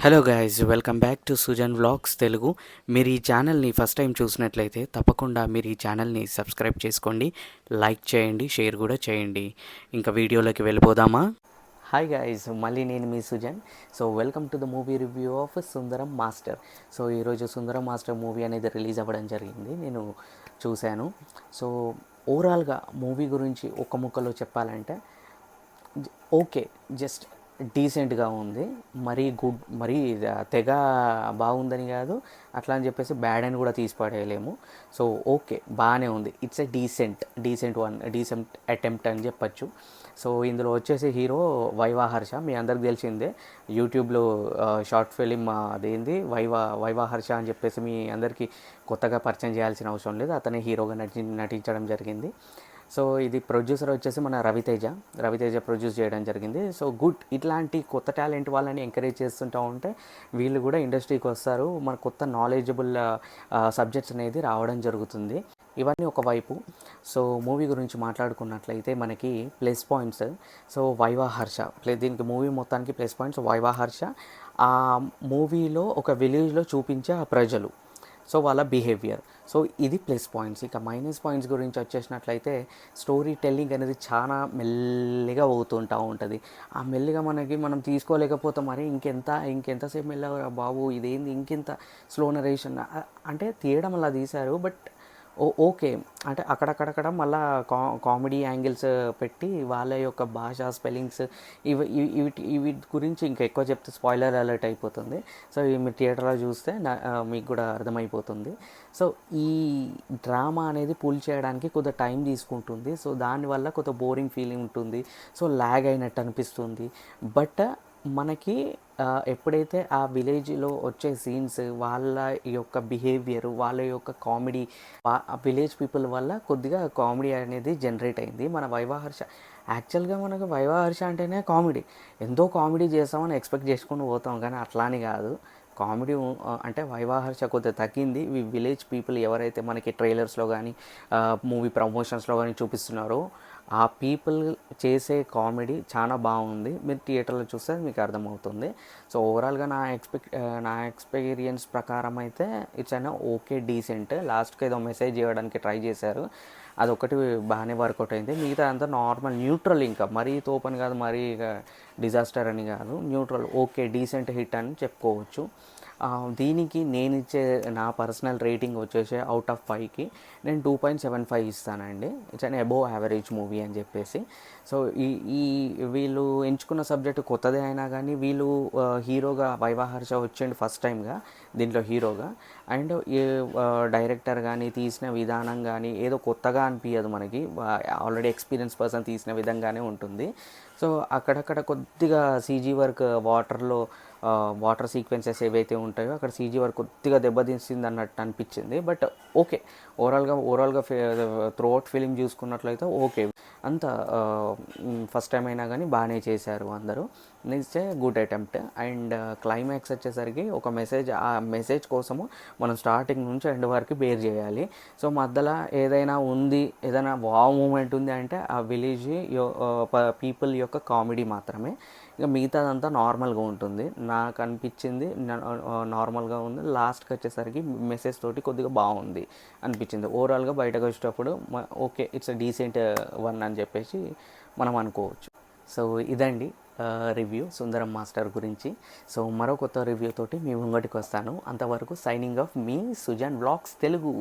Hello guys, welcome back to Sujan vlogs Telugu. మీరు ఈ ఛానల్ని ఫస్ట్ టైం చూసినట్లయితే తప్పకుండా మీరు ఈ ఛానల్ని సబ్స్క్రైబ్ చేసుకోండి, లైక్ చేయండి, షేర్ కూడా చేయండి. ఇంకా వీడియోలోకి వెళ్ళిపోదామా? హాయ్ గైస్, మళ్ళీ నేను మీ Sujan. So welcome to the movie review of Sundaram master. So ఈరోజు సుందరం మాస్టర్ మూవీ అనేది రిలీజ్ అవ్వడం జరిగింది. నేను చూశాను. సో ఓవరాల్గా మూవీ గురించి ఒక ముక్కలో చెప్పాలంటే ఓకే, జస్ట్ డీసెంట్గా ఉంది. మరీ గుడ్, మరీ తెగ బాగుందని కాదు, అట్లా అని చెప్పేసి బ్యాడ్ అని కూడా తీసి పడేయలేము. సో ఓకే, బాగానే ఉంది. ఇట్స్ ఎ డీసెంట్ అటెంప్ట్ అని చెప్పచ్చు. సో ఇందులో వచ్చేసి హీరో వైవా హర్ష, మీ అందరికి తెలిసిందే. యూట్యూబ్లో షార్ట్ ఫిలిం అదేంది వైవా హర్ష అని చెప్పేసి మీ అందరికీ కొత్తగా పరిచయం చేయాల్సిన అవసరం లేదు. అతనే హీరోగా నటించడం జరిగింది. సో ఇది ప్రొడ్యూసర్ వచ్చేసి మన రవితేజ ప్రొడ్యూస్ చేయడం జరిగింది. సో గుడ్, ఇట్లాంటి కొత్త టాలెంట్ వాళ్ళని ఎంకరేజ్ చేస్తుంటూ ఉంటే వీళ్ళు కూడా ఇండస్ట్రీకి వస్తారు. మన కొత్త నాలెడ్జబుల్ సబ్జెక్ట్స్ అనేది రావడం జరుగుతుంది. ఇవన్నీ ఒకవైపు. సో మూవీ గురించి మాట్లాడుకున్నట్లయితే మనకి plus points. So viva Harsha దీనికి మూవీ మొత్తానికి ప్లస్ పాయింట్స్ వైవా హర్ష. ఆ మూవీలో ఒక విలేజ్లో చూపించే ఆ ప్రజలు, సో వాళ్ళ బిహేవియర్, సో ఇది ప్లస్ పాయింట్స్. ఇక మైనస్ పాయింట్స్ గురించి వచ్చేసినట్లయితే స్టోరీ టెల్లింగ్ అనేది చాలా మెల్లిగా అవుతుంటూ ఉంటుంది. ఆ మెల్లిగా మనం తీసుకోలేకపోతాం. మరి ఇంకెంతసేపు మెల్లగా బాబు, ఇదేంది ఇంకెంత స్లో నరేషన్ అంటే తీయడం అలా తీశారు. బట్ ఓకే, అంటే అక్కడక్కడ మళ్ళా కామెడీ యాంగిల్స్ పెట్టి వాళ్ళ యొక్క భాష, స్పెల్లింగ్స్ ఇవి గురించి ఇంకా ఎక్కువ చెప్తే స్పాయిలర్ అలర్ట్ అయిపోతుంది. సో మీరు థియేటర్లో చూస్తే మీకు కూడా అర్థమైపోతుంది. సో ఈ డ్రామా అనేది పుల్ చేయడానికి కొద్దిగా టైం తీసుకుంటుంది. సో దానివల్ల కొద్దిగా బోరింగ్ ఫీలింగ్ ఉంటుంది. సో లాగ్ అయినట్టు అనిపిస్తుంది. బట్ మనకి ఎప్పుడైతే ఆ విలేజ్లో వచ్చే సీన్స్, వాళ్ళ యొక్క బిహేవియర్, వాళ్ళ యొక్క కామెడీ, విలేజ్ పీపుల్ వల్ల కొద్దిగా కామెడీ అనేది జనరేట్ అయింది. మన వైవా హర్ష యాక్చువల్గా మనకు వైవా హర్ష అంటేనే కామెడీ, ఎంతో కామెడీ చేస్తామని ఎక్స్పెక్ట్ చేసుకుని పోతాం. కానీ అట్లా అని కాదు. కామెడీ అంటే వైవా హర్ష కొద్దిగా తగ్గింది. విలేజ్ పీపుల్ ఎవరైతే మనకి ట్రైలర్స్లో కానీ మూవీ ప్రమోషన్స్లో కానీ చూపిస్తున్నారో ఆ పీపుల్ చేసే కామెడీ చాలా బాగుంది. మీరు థియేటర్లో చూస్తే మీకు అర్థమవుతుంది. సో ఓవరాల్గా నా ఎక్స్పీరియన్స్ ప్రకారం అయితే ఇట్స్ అయినా ఓకే, డీసెంట్. లాస్ట్కి ఏదో మెసేజ్ ఇవ్వడానికి ట్రై చేశారు, అదొకటి బాగానే వర్కౌట్ అయింది. మిగతా అంతా నార్మల్ న్యూట్రల్, ఇంకా మరీ తోపని కాదు, మరీ డిజాస్టర్ అని కాదు, న్యూట్రల్, ఓకే డీసెంట్ హిట్ అని చెప్పుకోవచ్చు. దీనికి నేను ఇచ్చే నా పర్సనల్ రేటింగ్ వచ్చేసి అవుట్ ఆఫ్ 5కి నేను 2.75 ఇస్తానండి. It's an above average movie అని చెప్పేసి. సో ఈ వీళ్ళు ఎంచుకున్న సబ్జెక్టు కొత్తదే అయినా కానీ వీళ్ళు హీరోగా వైవా హర్ష వచ్చిండు ఫస్ట్ టైంగా దీంట్లో హీరోగా. అండ్ డైరెక్టర్ కానీ తీసిన విధానం కానీ ఏదో కొత్తగా అనిపించదు మనకి. ఆల్రెడీ ఎక్స్పీరియన్స్ పర్సన్ తీసిన విధంగానే ఉంటుంది. సో అక్కడక్కడ కొద్దిగా సీజీ వర్క్, వాటర్ సీక్వెన్సెస్ ఏవైతే ఉంటాయో అక్కడ సీజీ వర్క్ కొద్దిగా దెబ్బతీసింది అన్నట్టు అనిపించింది. బట్ ఓకే, ఓవరాల్గా త్రూఅవుట్ ఫిలిం చూసుకున్నట్లయితే ఓకే, అంత ఫస్ట్ టైం అయినా కానీ బాగానే చేశారు అందరూ. Next good attempt. And climax వచ్చేసరికి ఒక మెసేజ్, ఆ మెసేజ్ కోసము మనం స్టార్టింగ్ నుంచి ఎండ్ వరకు బేర్ చేయాలి. సో మధ్యలో ఏదైనా వావ్ మూమెంట్ ఉంది అంటే ఆ విలేజ్ పీపుల్ యొక్క కామెడీ మాత్రమే. ఇక మిగతాదంతా నార్మల్గా ఉంటుంది. నాకు అనిపించింది నార్మల్గా ఉంది. లాస్ట్కి వచ్చేసరికి మెసేజ్ తోటి కొద్దిగా బాగుంది అనిపించింది. ఓవరాల్గా బయటకు వచ్చేటప్పుడు okay, it's a decent one అని చెప్పేసి మనం అనుకోవచ్చు. సో ఇదండి రివ్యూ సుందరం మాస్టర్ గురించి. సో మరో కొత్త రివ్యూ తోటి మీ ముంగటికి వస్తాను. అంతవరకు సైనింగ్ ఆఫ్ మీ సుజన్ వ్లాగ్స్ తెలుగు.